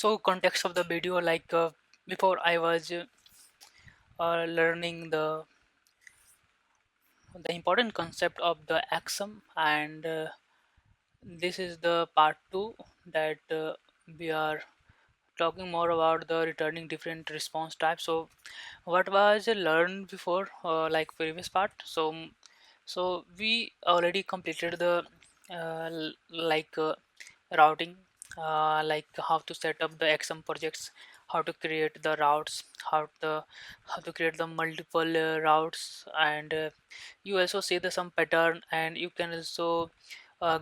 So context of the video, like before I was learning the important concept of the Axum, and this is the part 2 that we are talking more about the returning different response types. So what was learned before, like previous part. So we already completed the like routing, like how to set up the XM projects, how to create the routes, how to create the multiple routes, and you also see the some pattern, and you can also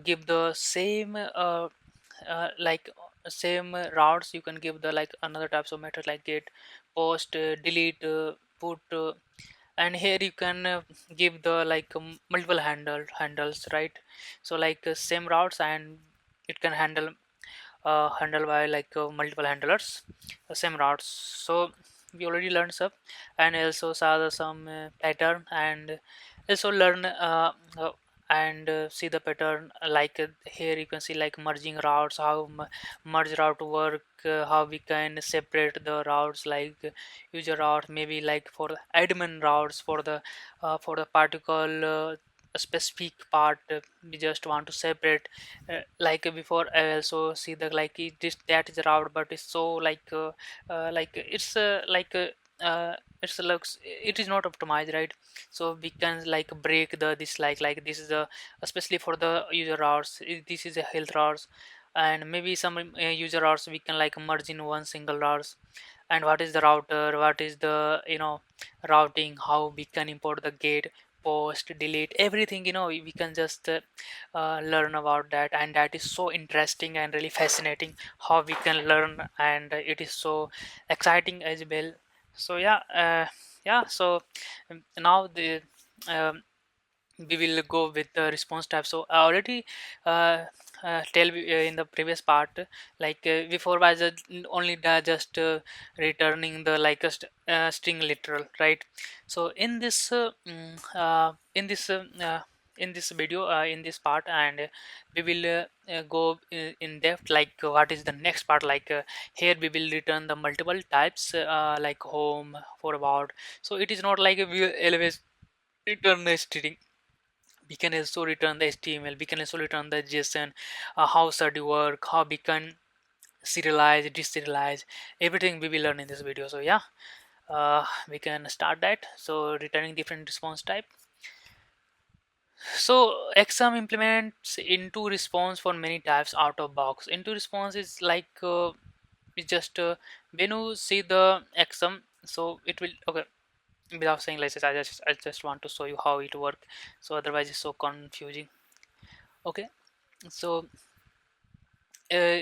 give the same like same routes. You can give the like another types of method like get, post, delete, put, and here you can give the like multiple handles, right? So like same routes, and it can handle by like multiple handlers, same routes. So we already learned some, and also saw some pattern, and also learn and see the pattern, like here you can see like merging routes, how merge route work, how we can separate the routes, like user routes, maybe like for admin routes, for the particle a specific part, we just want to separate, like before I also see the like this that is a route, but it's so like it's looks, it is not optimized, right? So we can like break the this like this is a, especially for the user routes, this is a health routes, and maybe some user routes we can like merge in one single routes. And what is the router, what is the routing, how we can import the gate, post, delete, everything, we can just learn about that. And that is so interesting and really fascinating how we can learn, and it is so exciting as well. So yeah, so now the um, we will go with the response type. So I already uh, in the previous part, like before was only just returning the like string literal, right? So in this video, in this part, and we will go in depth, like what is the next part, like here we will return the multiple types, like home, for about. So it is not like we will always return the string, we can also return the HTML, we can also return the JSON, how study work, how we can serialize, deserialize, everything we will learn in this video. So yeah, we can start that. So returning different response type. So Exam implements into response for many types out of box. Into response is like it's just when you see the Exam, so it will, okay, without saying like this, I just want to show you how it work, so otherwise it's so confusing. Okay, so uh,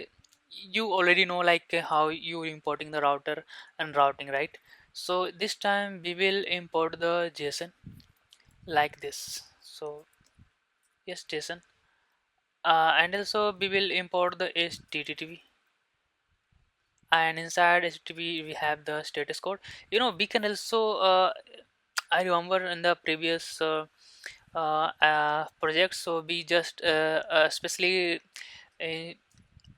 you already know like how you importing the router and routing, right? So this time we will import the JSON like this. So yes, JSON, and also we will import the HTTP, and inside HTTP we have the status code. We can also I remember in the previous project, so we just especially uh,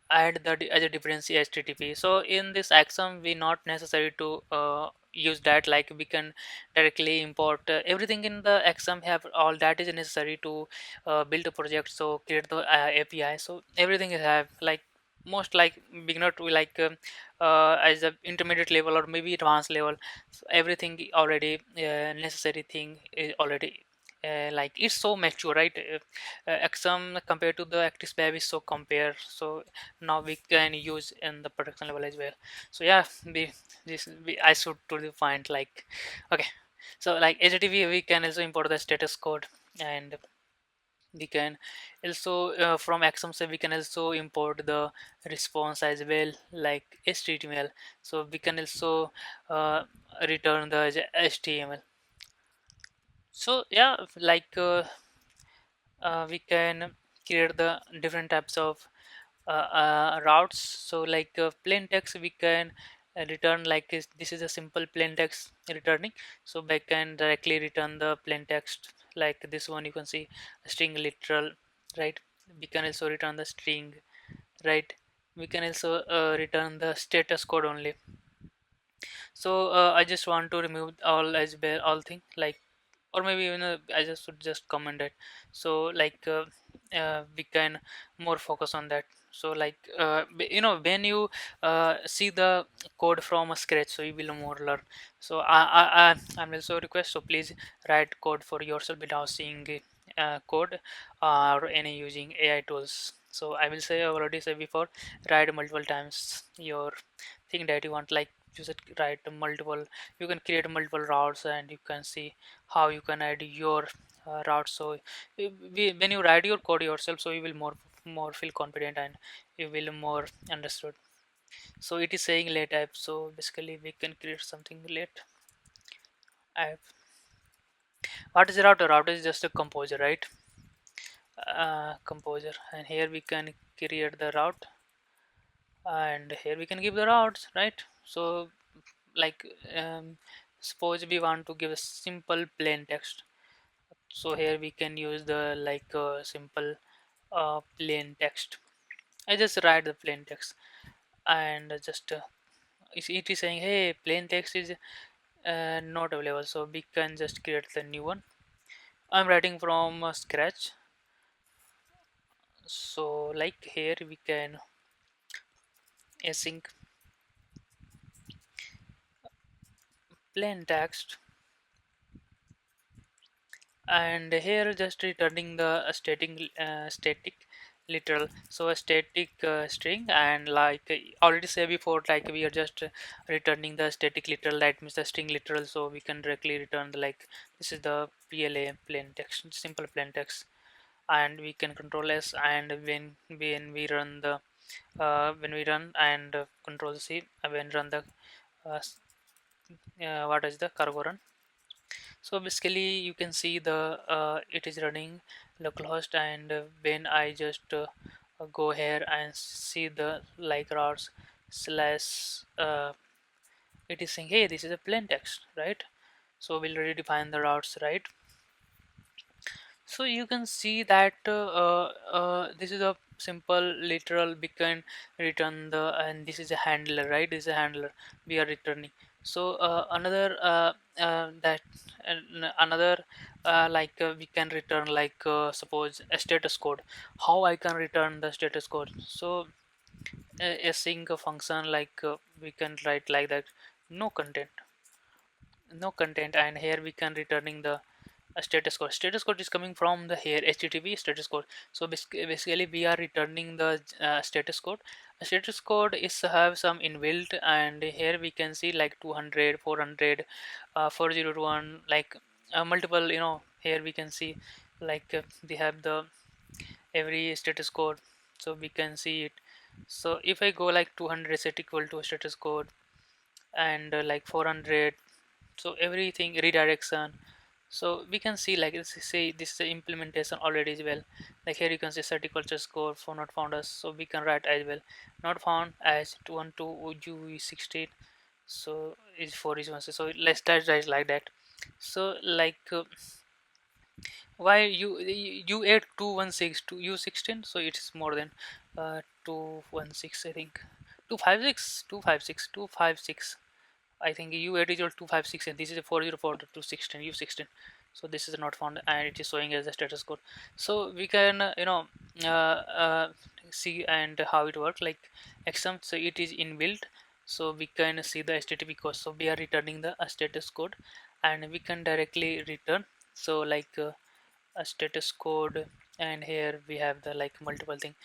add the as a dependency HTTP. So in this Axum we not necessary to use that, like we can directly import everything in the Axum, have all that is necessary to build a project, so create the API. So everything is have like most like beginner to like as a intermediate level or maybe advanced level. So everything already necessary thing is already like it's so mature, right? Axum compared to the ActiveSwap is so compare, so now we can use in the production level as well. So yeah, I should to the point, like okay. So like HTTP we can also import the status code, and we can also from Axum, so we can also import the response as well, like HTML. So we can also return the HTML. So yeah, like we can create the different types of routes. So like plain text we can return like this is a simple plain text returning, so we can directly return the plain text like this one. You can see string literal, right? We can also return the string, right? we can also return the status code only. So I just want to remove all as well, all thing, like, or maybe even I just should just comment it. So like we can more focus on that. So like when you see the code from a scratch, so you will more learn. So I'm also request, so please write code for yourself without seeing code or any using AI tools. So I will say, I already said before, write multiple times your thing that you want, like you should write multiple, you can create multiple routes and you can see how you can add your routes. So when you write your code yourself, so you will more feel confident and you will more understood. So it is saying late app, so basically we can create something late app. What is a router? Router is just a composer, right? Composer, and here we can create the route, and here we can give the routes, right? So like suppose we want to give a simple plain text, so here we can use the like simple plain text. I just write the plain text, and just it is saying, hey, plain text is not available, so we can just create the new one. I'm writing from scratch. So like here we can async plain text, and here just returning the static literal, so a static string, and like already said before, like we are just returning the static literal, that means the string literal, so we can directly return the, like, this is the PLA plain text, simple plain text. And we can control s, and when we run the when we run and control c, when run the uh, what is the cargo run. So basically you can see the it is running localhost, and when I just go here and see the like routes slash it is saying, hey, this is a plain text, right? So we'll redefine the routes, right? So you can see that this is a simple literal, we can return the, and this is a handler, right? This is a handler we are returning. So another that another we can return, like suppose a status code. How I can return the status code? So a sync function, like we can write like that, no content, no content, and here we can returning the a status code. Status code is coming from the here http status code. So basically we are returning the status code. A status code is have some inbuilt, and here we can see like 200, 400, 4021, like multiple, here we can see like they have the every status code, so we can see it. So if I go like 200 set equal to status code, and like 400, so everything redirection. So we can see, like, let's say this is the implementation already as well. Like here you can see certiculture score for not found us, so we can write as well, not found as 212 UE16. So is 4 is 1, so let's write like that. So like why you add 216 to U16, so it's more than 216, I think. 256, 256, 256. I think U8 is equal to 256, and this is a 404 to 216 U16. So this is not found, and it is showing as a status code. So we can see and how it works, like Axum. So it is inbuilt, so we can see the HTTP code. So we are returning the status code, and we can directly return. So like a status code, and here we have the like multiple thing,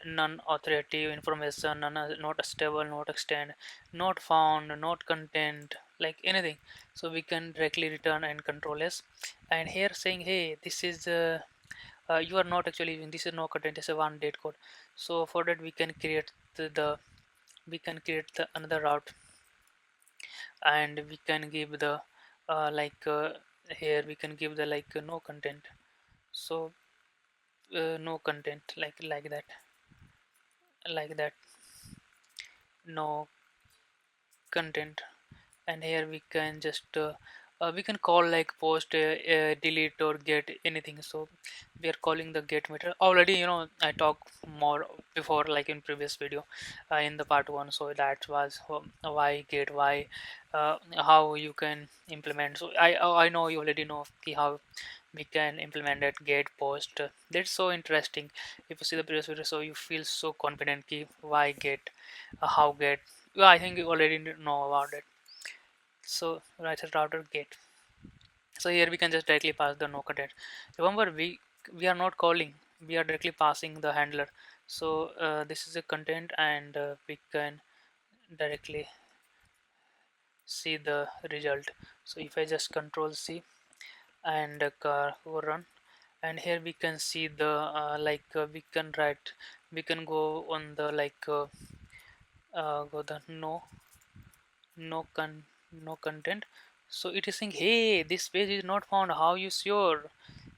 non-authoritative information, not stable, not extend, not found, not content, like anything. So we can directly return and control s, and here saying, hey, this is you are not actually using, this is no content, it's a one date code. So for that we can create the we can create the another route, and we can give the here we can give the like no content. So no content, like that, like that, no content. And here we can just we can call like post, delete, or get anything. So we are calling the get method. Already, I talked more before, like in previous video, in the part one. So that was why get, why, how you can implement. So I know you already know how we can implement that get post. That's so interesting. If you see the previous video, so you feel so confident ki why get, how get. Yeah, I think you already know about it. So right at router get. So here we can just directly pass the no content. Remember, we are not calling, we are directly passing the handler. So this is a content, and we can directly see the result. So if I just control C and run, and here we can see the we can write, we can go on the go the no con no content. So it is saying, hey, this page is not found, how you sure?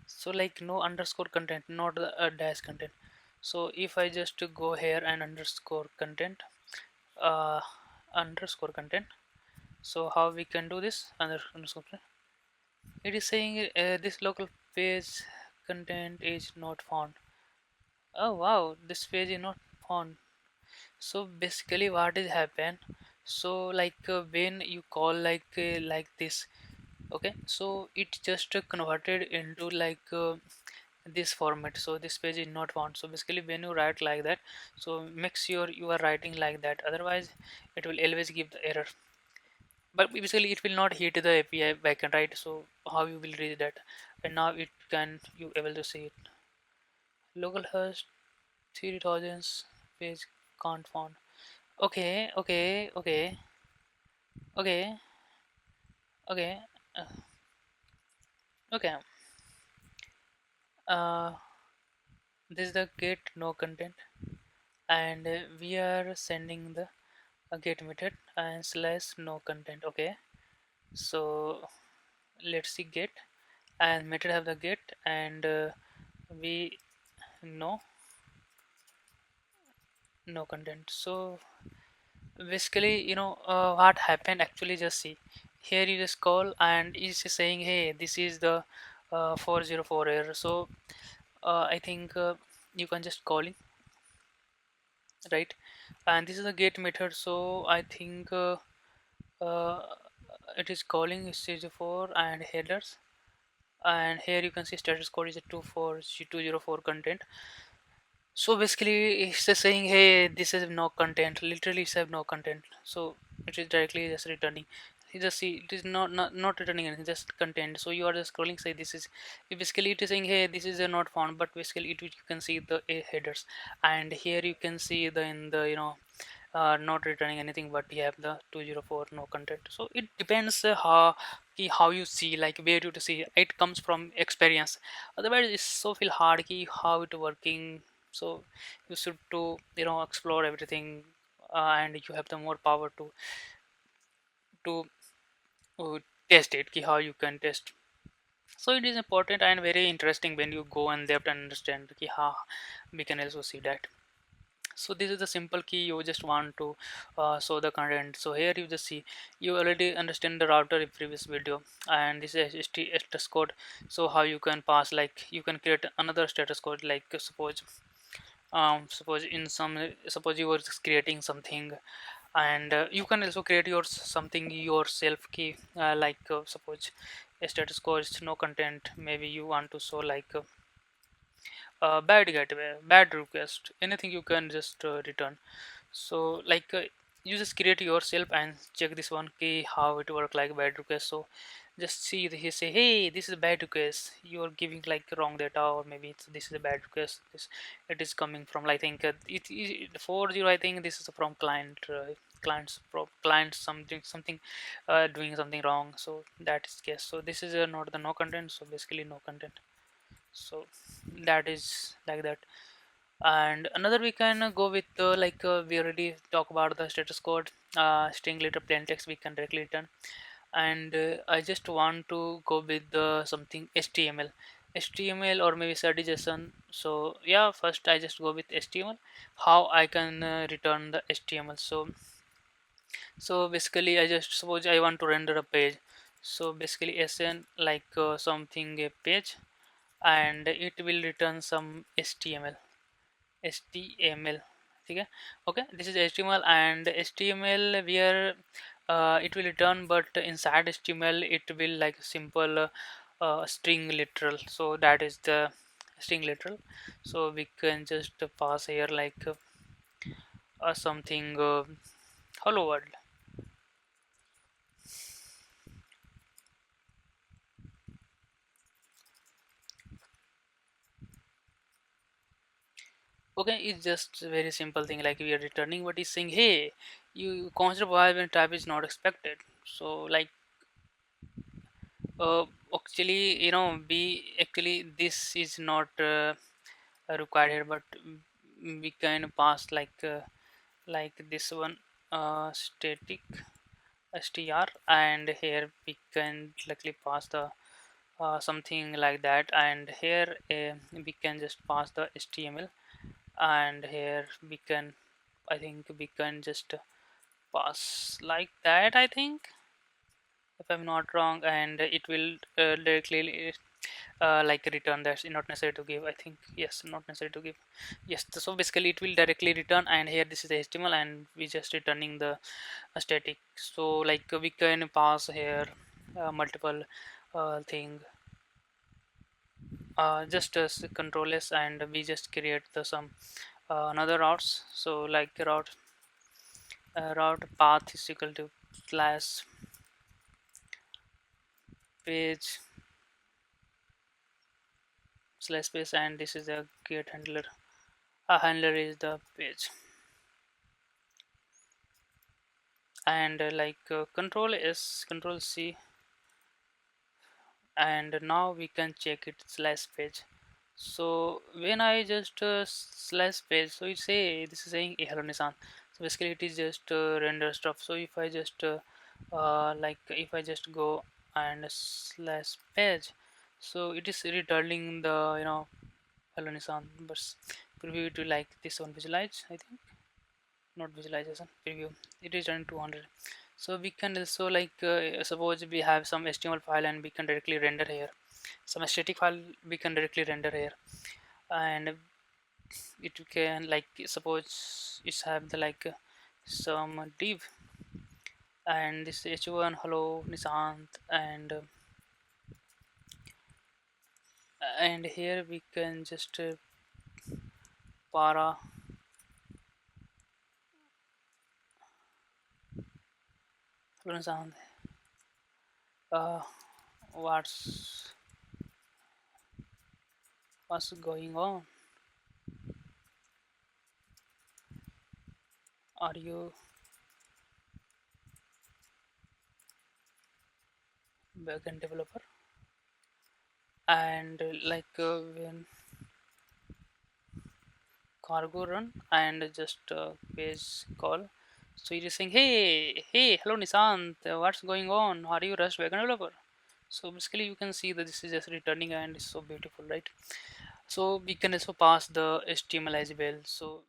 So like no underscore content, not the dash content. So if I just go here and underscore content, uh, underscore content, so how we can do this? Underscore content, it is saying this local page content is not found. Oh wow, this page is not found. So basically what is happen, so when you call like this, okay, so it just converted into this format. So this page is not found. So basically when you write like that, so make sure you are writing like that, otherwise it will always give the error. But basically it will not hit the API backend, right? So how you will read that? And now it can, you able to see it, localhost 3000 page can't found. Okay, okay, okay, okay, okay, uh, okay. uh this is the get no content, and we are sending the get method and slash no content. Okay, so let's see get, and method have the get, and we no no content. So basically, what happened actually, just see here, you just call and it's just saying, hey, this is the 404 error. So I think you can just calling, right? And this is the get method. So I think uh, it is calling stage 4 and headers, and here you can see status code is a 24204 content. So basically it's just saying, hey, this is no content, literally it's have no content. So it is directly just returning, you just see it is not returning anything, just content. So you are just scrolling, say this is, basically it is saying, hey, this is not found, but basically you can see the headers, and here you can see the in the not returning anything, but you have the 204 no content. So it depends how you see, like where you to see, it comes from experience. Otherwise it's so feel hard how it working. So you should to explore everything, and you have the more power to uh, test it, how you can test. So it is important and very interesting when you go and depth and understand how we can also see that. So this is the simple key, you just want to show the content. So here you just see, you already understand the router in previous video, and this is status code. So how you can pass, like you can create another status code, like suppose in some, suppose you were just creating something, and you can also create your something yourself key, suppose a status code is no content, maybe you want to show bad gateway, bad request, anything you can just return. So you just create yourself and check this one key how it work like bad request. So just see he say, hey, this is a bad request, you're giving like wrong data, or maybe this is a bad request, this it is coming from, I think it is 40, I think this is from client, clients something doing something wrong. So that is case. So this is not the no content, so basically no content. So that is like that. And another we can go with we already talk about the status code, string letter plain text we can directly return. And I just want to go with the something HTML or maybe JSON. So yeah, first I just go with HTML, how I can return the HTML. So basically I just suppose I want to render a page. So basically sn like something a page, and it will return some html. Okay, okay, this is html, and html where it will return, but inside html it will like simple string literal. So that is the string literal. So we can just pass here like something hello world. Okay, it's just a very simple thing, like we are returning what is saying, hey, you consider why when type is not expected. So like actually, we actually this is not required here, but we can pass like this one static str, and here we can directly pass the something like that, and here we can just pass the html, and here we can, I think we can just pass like that, I think, if I'm not wrong, and it will directly like return. That's not necessary to give, I think. Yes, not necessary to give. Yes, so basically it will directly return, and here this is the html, and we just returning the static. So like we can pass here multiple thing, just as control s, and we just create the some another routes. So like route path is equal to slash page slash page, and this is the get handler. A handler is the page, and control s, control c, and now we can check it slash page. So when I just slash page, so it say this is saying hello Nissan. So basically it is just render stuff. So if I just like if I just go and slash page, so it is returning the hello Nissan, but preview to like this one, visualize, I think, not visualization, preview, it is running 200. So we can also like suppose we have some html file, and we can directly render here some static file, we can directly render here, and it can like suppose it's have the like some div, and this h1 hello Nishant, and here we can just para hello Nishant, uh, what's what's going on, are you backend developer, and when cargo run, and just page call, so it is saying, hey hello Nishant, what's going on, are you Rust backend developer. So basically you can see that this is just returning, and it's so beautiful, right? So we can also pass the html as well. So